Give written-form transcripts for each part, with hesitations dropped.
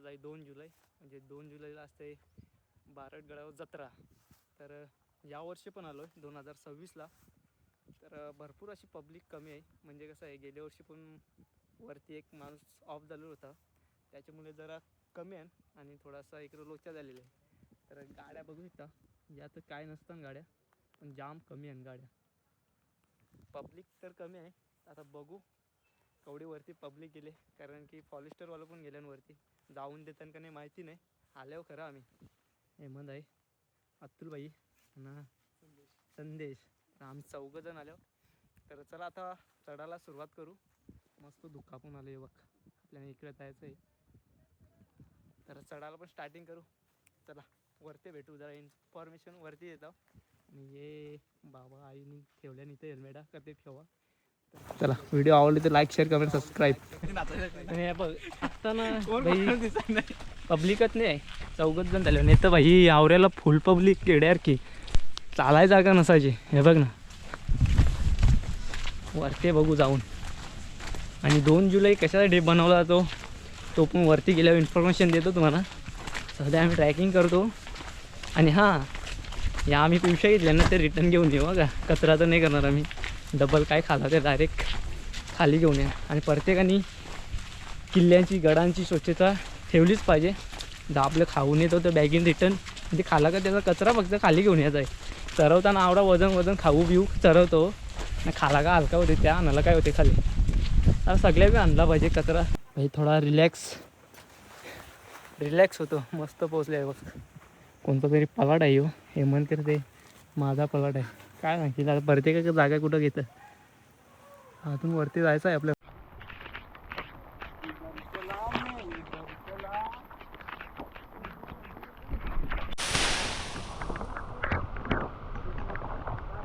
आज आहे 2 जुलै, म्हणजे 2 जुलैला असते बारडगडावर जत्रा. तर यावर्षी पण आलो आहे 2026ला. तर भरपूर अशी पब्लिक कमी आहे. म्हणजे कसं आहे, गेल्या वर्षी पण वरती एक माणूस ऑफ झालेला होता, त्याच्यामुळे जरा कमी आहे आणि थोडासा इकडं लोचा झालेला आहे. तर गाड्या बघू शकता, यात काय नसतं गाड्या, पण जाम कमी आहे गाड्या. पब्लिक तर कमी आहे. आता बघू कवडी वरती पब्लिक गेले, कारण की फॉरेस्टरवालं पण गेल्यांवरती जाऊन देताना का नाही माहिती नाही. आल्यावर खरं आम्ही हेमंत आहे, अतुलबाई ना संदेश, आम्ही 4 जण आलो. तर चला आता चढायला सुरुवात करू. मस्त धुका पण आले बघ, आपल्याला इकडे जायचं आहे. तर चढायला पण स्टार्टिंग करू. चला वरती भेटू, जरा इन्फॉर्मेशन वरती येतो. आणि ये बाबा आईने ठेवल्याने इथे हेल्मेट का ते ठेवा. चला व्हिडिओ आवडली तर लाईक शेअर कमेंट सबस्क्राईब. आणि बघ आता ना पब्लिकच नाही आहे, 4 जण झाले. नाही तर भाई आवऱ्याला फुल पब्लिक केड्यार की चालाय जागा नसायची. हे बघ ना वरती बघू जाऊन. आणि 2 जुलै कशाचा डे बनवला जातो तो पण वरती गेल्यावर इन्फॉर्मेशन देतो तुम्हाला. सध्या आम्ही ट्रॅकिंग करतो. आणि हां, या आम्ही पिवशा घेतल्या ना ते रिटर्न घेऊन येऊ का, कचरा तर नाही करणार आम्ही. डबल काय खाला ते डायरेक्ट खाली घेऊन या. आणि प्रत्येकाने किल्ल्यांची गडांची स्वच्छता ठेवलीच पाहिजे. जर आपलं खाऊन येतो तर बॅगीन रिटर्न, म्हणजे खाला का त्याचा कचरा फक्त खाली घेऊन यायचा आहे. चरवताना आवडा वजन खाऊ बिऊ चरवतो ना, खाला का हलका होते त्या आणायला काय होते खाली. तर सगळ्या बी आणला पाहिजे कचरा. भाई थोडा रिलॅक्स होतो. मस्त पोचले आहे बघ. कोणता तरी पलाट आहे हो, हेमंत करते माझा पलाट आहे. काय माहिती आता प्रत्येकाच्या जागा कुठं घेतं. अजून वरती जायचं आहे आपल्याला.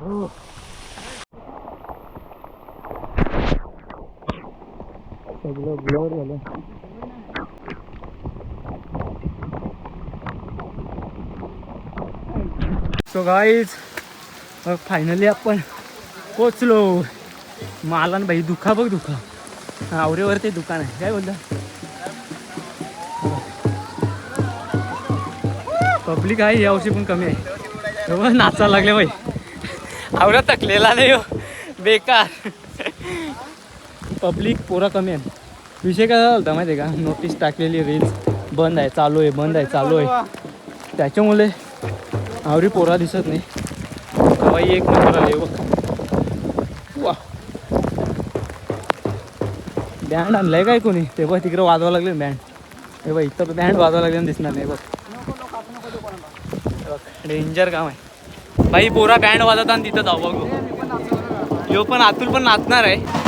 हो सगळं ब्लर झालं. सो गाईज फायनली आपण पोचलो. मालान भाई दुखा बघ, दुखा आवरेवरती दुकान आहे. काय बोलता पब्लिक आहे यावर्षी पण कमी आहे. नाचायला लागले बाई, आवरा थकलेला नाही हो बेकार. पब्लिक पोरा कमी आहे. विषय काय झाला माहिती आहे का, नोटीस टाकलेली रील्स बंद आहे चालू आहे, बंद आहे चालू आहे, त्याच्यामुळे आवरी पोरा दिसत नाही. बाई एक नंबर आले बघ. वा बँड आणलाय काय कोणी, ते बघ तिकडं वाजवा लागले बँड. हे बघ इथं बँड वाजवा लागले दिसणार नाही बघ. डेंजर काम आहे बाई. पोरा बँड वाजवता आणि तिथं जाऊ बघू. यो पण अतुल पण नाचणार आहे.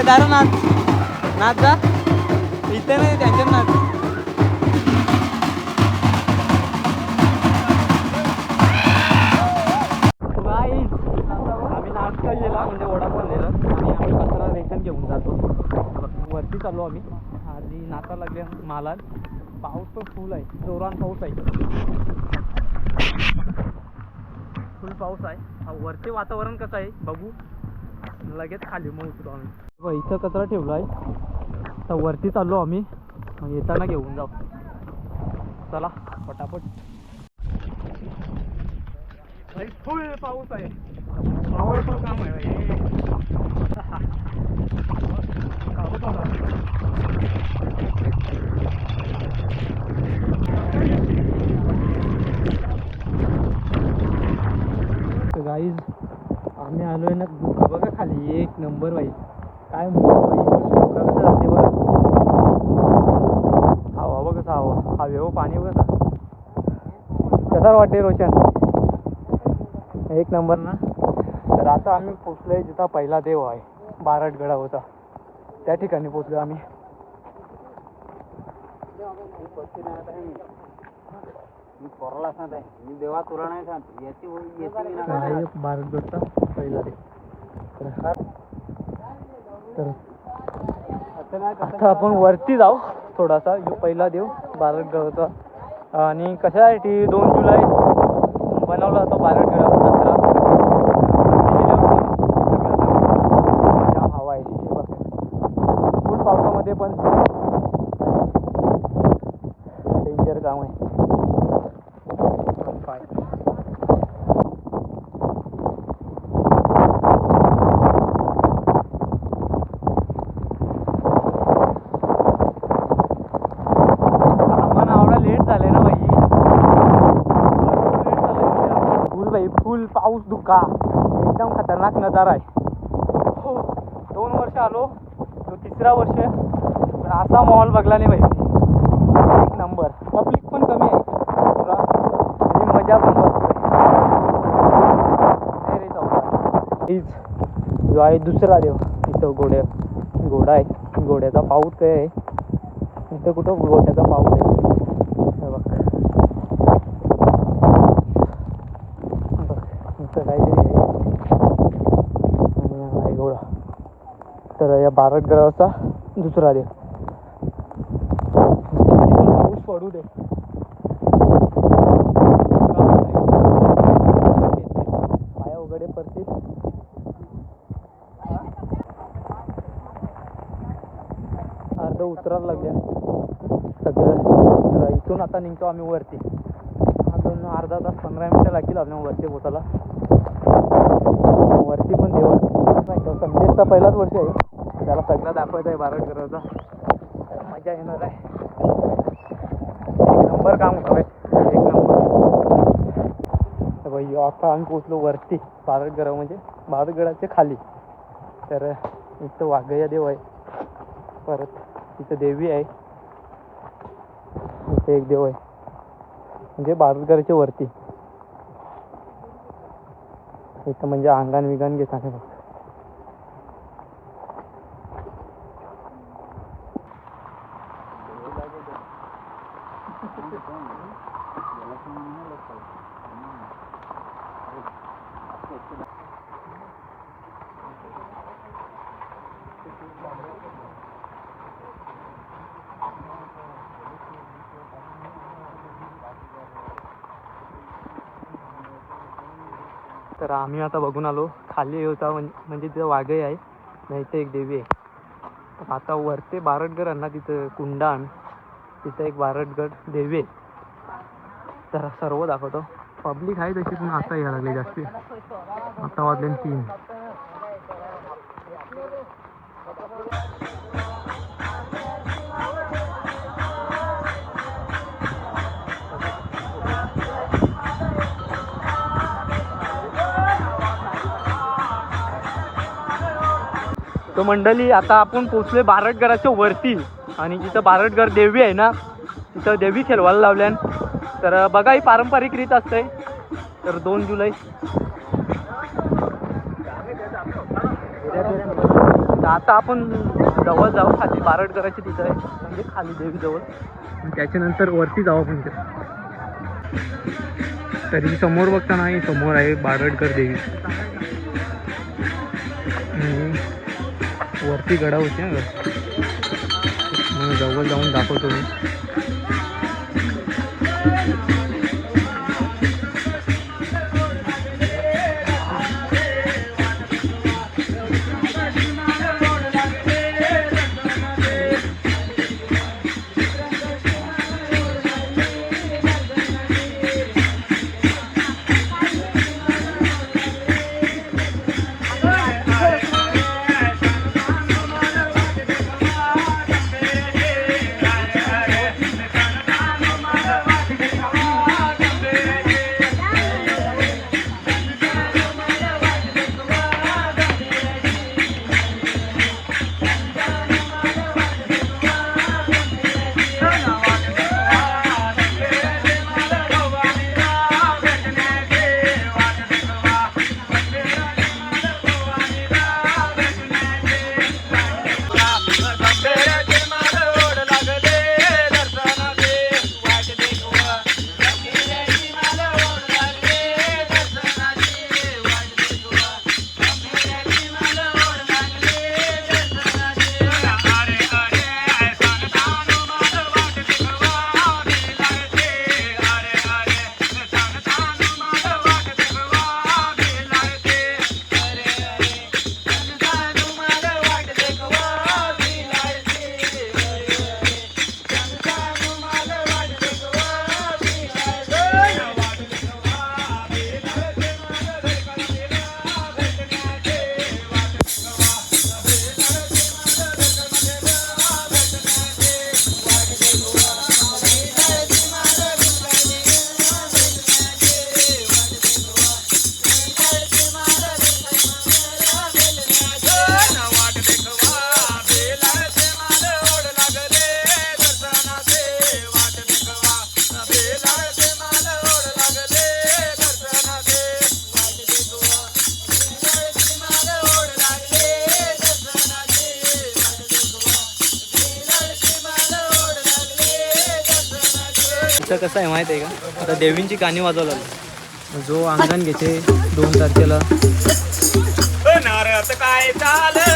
दारू नाच नाच जा इथे नाही त्यांच्या नाच. आम्ही नाश्ता गेला म्हणजे वडापाव नेलं आणि आम्ही कचरा रेखन घेऊन जातो. वरती चाललो आम्ही. आधी नाचा लागले मालात. पाऊस पण फुल आहे, जोरान पाऊस आहे, फुल पाऊस आहे. वरती वातावरण कसं आहे बघू, लगेच खाली मग उतरू आम्ही. इथं कचरा ठेवला आहे तर वरती चाललो आम्ही, येताना घेऊन जाऊ. चला पटापट. फुल पाऊस आहे, आवडतं काम आहे. गाईज आम्ही आलोय ना, दुका बघा खाली एक नंबर बाई. काय म्हणतो हवा बघ कसा, हवा पाणी बघ कसा वाटते रोशन. एक नंबर ना. तर आता आम्ही पोचलोय जिथं पहिला देव आहे बारडगडा होता, त्या ठिकाणी पोचलो आम्ही. बारडगडचा पहिला देव. तर आता आपण वरती जाऊ थोडासा. पहिला देव बारडगडाचा. आणि कशासाठी 2 जुलै बनवला होता बारडगडावर जत्रा. जाम हवा आहे तिथे बघ. फुल पावसामध्ये पण डेंजर काम आहे. फुल पाऊस धुका एकदम खतरनाक नजारा आहे. हो 2 वर्ष आलो, तो 3रा वर्ष, पण असा माहोल बघला नाही पाहिजे. एक नंबर. पब्लिक पण कमी आहे पुरा आणि मजा पण बसतोय रे चौका. जो आहे दुसरा देव इथं घोडा आहे. घोड्याचा पाऊत काय आहे इथं, कुठं घोड्याचा पाऊत आहे बघ. काहीतरी आहे आणि घोडा. तर या बारडगडाचा दुसरा देव. पाऊस पडू दे. पाया उघडे पडतील. अर्ध उतरायला लागले सगळं. तर इथून आता निघतो आम्ही वरती. अजून अर्धा तास 15 मिनिटं लागतील आपल्या वरती पोचायला. वरती पण देव संदेशचा पहिलाच वर्ष आहे. त्याला सगळं दाखवायचं आहे बारडगडाचा. मजा येणार आहे. एक नंबर काम होतं आहे. एक नंबर. भाई आता आम्ही पोचलो वरती बारडगडा, म्हणजे बारडगडाच्या खाली. तर इथं वाघया देव आहे. परत इथं देवी आहे. इथं एक देव आहे म्हणजे बारडगडाच्या वरती. इथं म्हणजे अंगण विगण घेतात बघ. तर आम्ही आता बघून आलो खाली होता म्हणजे तिथं वाघही आहे, नाही तर एक देवी आहे. आता वरते बारडगड ना तिथं कुंडाण, तिथं एक बारडगड देवी आहे. तर सर्व दाखवतो. पब्लिक आहे तशी, पण आता यायला लागली जास्ती. आता वाजले 3. तो मंडळी आता आपण पोचलोय बारडगडाच्या वरती. आणि जिथं बारडगड देवी आहे ना, तिथं देवी खेळवायला लावल्यान. तर बघा ही पारंपरिक रीत असते. तर 2 जुलै आता आपण जवळ जाऊ खाली बारडगडाची. तिथं आहे म्हणजे खाली देवी जवळ. त्याच्यानंतर वरती जाऊ आपण. तरी समोर बघताना समोर आहे बारडगड देवी. वरती गडा होती ना, मग जवळ जाऊन दाखवतो मी. इथं कसं आहे माहिती आहे का, आता देवींची गाणी वाजवला जो अंगण घेते 2 तारखेला नारळ काय चालला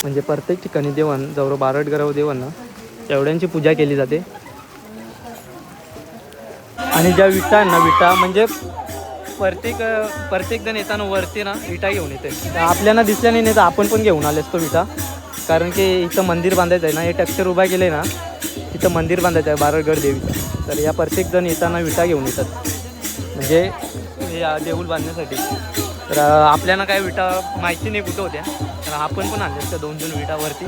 म्हणजे प्रत्येक ठिकाणी देवान जवळ बारडगराव देवांना एवढ्यांची पूजा केली जाते. आणि ज्या विटा आहे ना, विटा म्हणजे प्रत्येक जण येताना वरती ना विटा घेऊन येते. आपल्याला दिसल्या नाही तर आपण पण घेऊन आले असतो विटा, कारण की इथं मंदिर बांधायचं आहे ना, हे टेक्स्चर उभा केलं आहे ना, इथं मंदिर बांधायचं आहे बारडगड देवी. तर या प्रत्येक जण येताना विटा घेऊन येतात म्हणजे या देऊळ बांधण्यासाठी. तर आपल्याला काय विटा माहिती नाही कुठं होत्या, तर आपण पण आणले असतं 2 विटा वरती.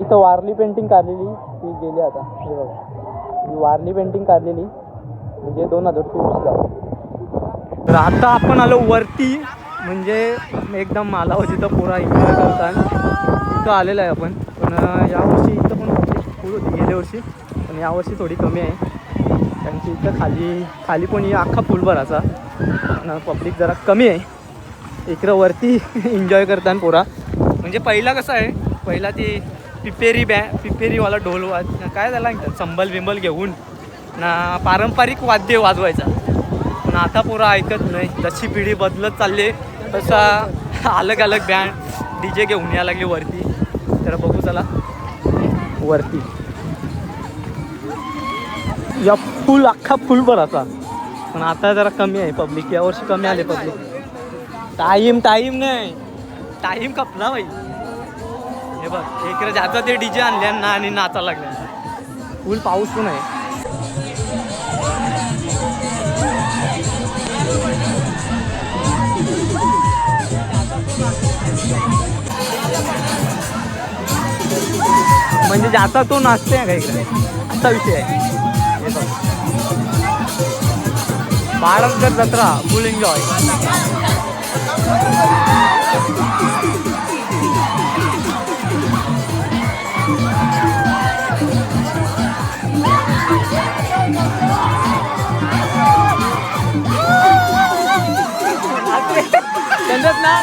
इथं वारली पेंटिंग काढलेली ती गेली आता. हे बघा, ही वारली पेंटिंग काढलेली म्हणजे 2024ला. तर आता आपण आलो वरती, म्हणजे एकदम मालावर जिथं पुरा एन्जॉय करतात तिथं आलेलं आहे आपण. पण यावर्षी इथं पण फुल होती गेल्या वर्षी, पण यावर्षी थोडी कमी आहे, कारण की इथं खाली पण ही अख्खा फुल भराचा आणि पब्लिक जरा कमी आहे. इकडं वरती एन्जॉय करतात पुरा. म्हणजे पहिला कसं आहे, पहिला ती पिपेरीवाला ढोल काय झाला संबल बिंबल घेऊन ना पारंपरिक वाद्य वाजवायचा. पण आता पुरा ऐकत नाही, जशी पिढी बदलत चालली तसा अलग अलग बँड DJ घेऊन यायला लागली वरती. तर बघू चला वरती. या फुल अख्खा फुल भराचा, पण आता जरा कमी आहे पब्लिक, यावर्षी कमी आले पब्लिक. टाईम नाही, टाईम कपला बाई. हे बघ इकडे ज्याचं ते DJ आणल्या ना आणि नाचायला लागल्या. फुल पाऊस पण आहे. म्हणजे ज्याचा तो नाचते का इकडे असा विषय आहे. हे बघ बारडगड जत्रा फुल एन्जॉय. ना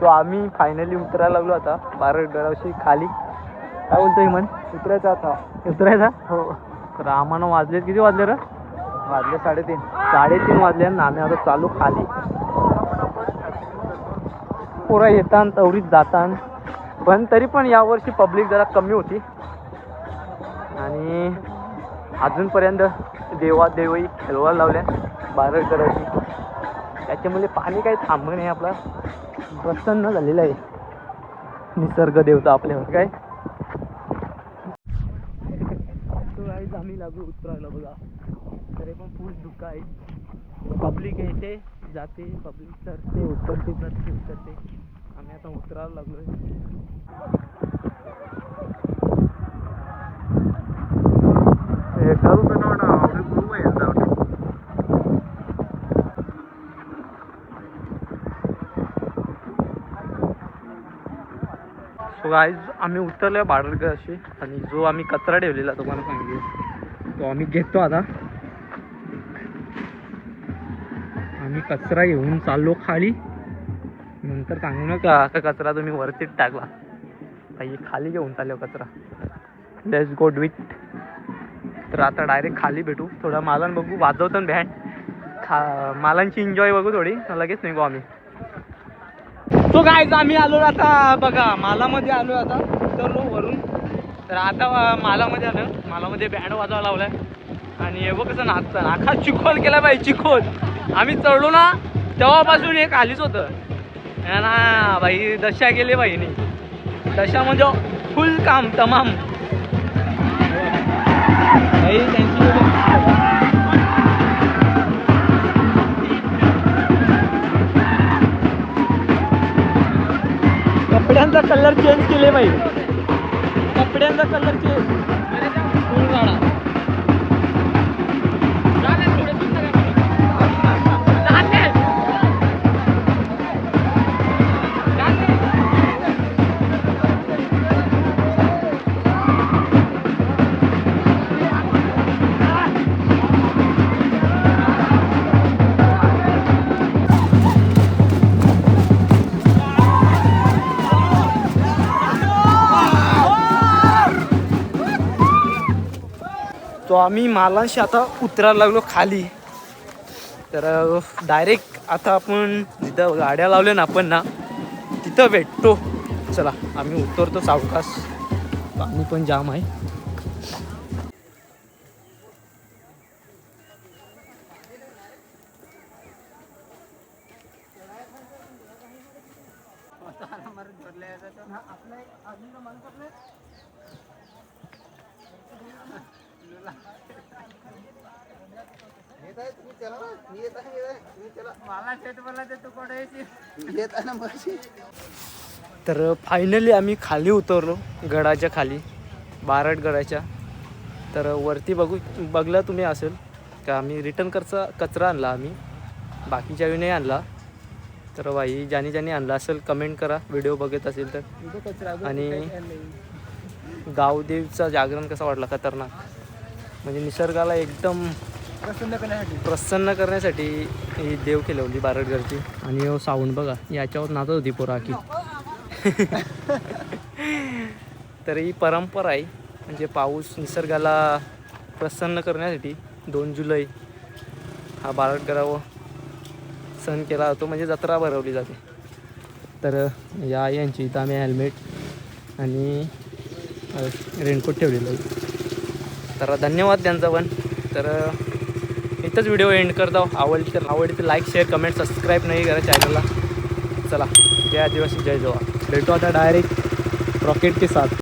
तो आम्ही फायनली उतरायला लागलो आता बारडगडावशी खाली. काय बोलतो हिमन? उतरायचा आता. उतरायचा? हो. तर आम्हाला वाजले किती वाजले रे? वाजले 3:30. 3:30 वाजले आणि आम्ही आता चालू खाली. पोरं येतात तवरीत जातात, पण तरी पण यावर्षी पब्लिक जरा कमी होती आणि अजूनपर्यंत देवादेवी खेळवायला लावल्या बारडगडाची. त्याच्यामुळे पाणी काही थांबणं नाही, आपला प्रसन्न झालेलं आहे. निसर्ग देवता आपल्यावर काय. आम्ही लागू उतरायला बघा, तरी पण फुल धुका आहे. पब्लिक येते जाते, पब्लिक चढते उतरते चढते उतरते. आम्ही आता उतरायला लागलोय. सो गाईज आम्ही उतरलो बाडरगड अशी, आणि जो आम्ही कचरा ठेवलेला तुम्हाला सांगितलं तो आम्ही घेतो आता. आम्ही कचरा घेऊन चाललो खाली. नंतर सांगू नका का कचरा तुम्ही वरतीच टाकला, काही खाली घेऊन चाललो कचरा. Let's go do it. तर आता डायरेक्ट खाली भेटू. थोडा मालान बघू, वाजवतो बँड, मालांची एन्जॉय बघू थोडी, लगेच निघू आम्ही. तो गाईज आम्ही आलो आता बघा, मालामध्ये आलो आता, उतरलो वरून. तर आता मालामध्ये आलं, मालामध्ये बँड वाजवायला लावलाय. आणि हे बघ कसं नाचतं, आखा चिखोल केला पाहिजे, चिखोल. आम्ही चढलो ना तेव्हापासून हे खालीच होतं ना भाई. दशा गेले बाईने, दशा म्हणजे फुल काम तमाम भाई त्यांची. कपड्यांचा कलर चेंज केले बाई, कपड्यांचा कलर चेंज. तो आम्ही मालांशी आता उतरायला लागलो खाली. तर डायरेक्ट आता आपण जिथं गाड्या लावल्या ना आपण ना, तिथं भेटतो. चला आम्ही उतरतो सावकाश, पाणी पण जाम आहे. तर फायनली आम्ही खाली उतरलो, गडाच्या खाली, बारड गडाच्या. तर वरती बघला तुम्ही असेल का आम्ही रिटर्न कचरा आणला, आम्ही बाकीच्या वेळी नाही आणला. तर बाई ज्याने आणला असेल कमेंट करा, व्हिडिओ बघत असेल तर. आणि गावदेवचा जागरण कसा वाटला, खतरनाक. म्हणजे निसर्गाला एकदम प्रसन्न करण्यासाठी ही देव केलवली बारडगडची. आणि साऊंड बघा, याच्यावर नाचत होती पोराकी. तर ही परंपरा आहे, म्हणजे पाऊस निसर्गाला प्रसन्न करण्यासाठी 2 जुलै हा बारडगडावर सण केला जातो, म्हणजे जत्रा भरवली जाते. तर यांची इथं आम्ही हेल्मेट आणि रेनकोट ठेवलेलं आहे. तर धन्यवाद त्यांचा पण. तर इथंच व्हिडिओ एंड करतो. आवडली तर लाईक, शेअर, कमेंट, सबस्क्राईब नाही करा चॅनलला. चला, जय आदिवासी, जय जवान. भेटू आता डायरेक्ट रॉकेट के साथ.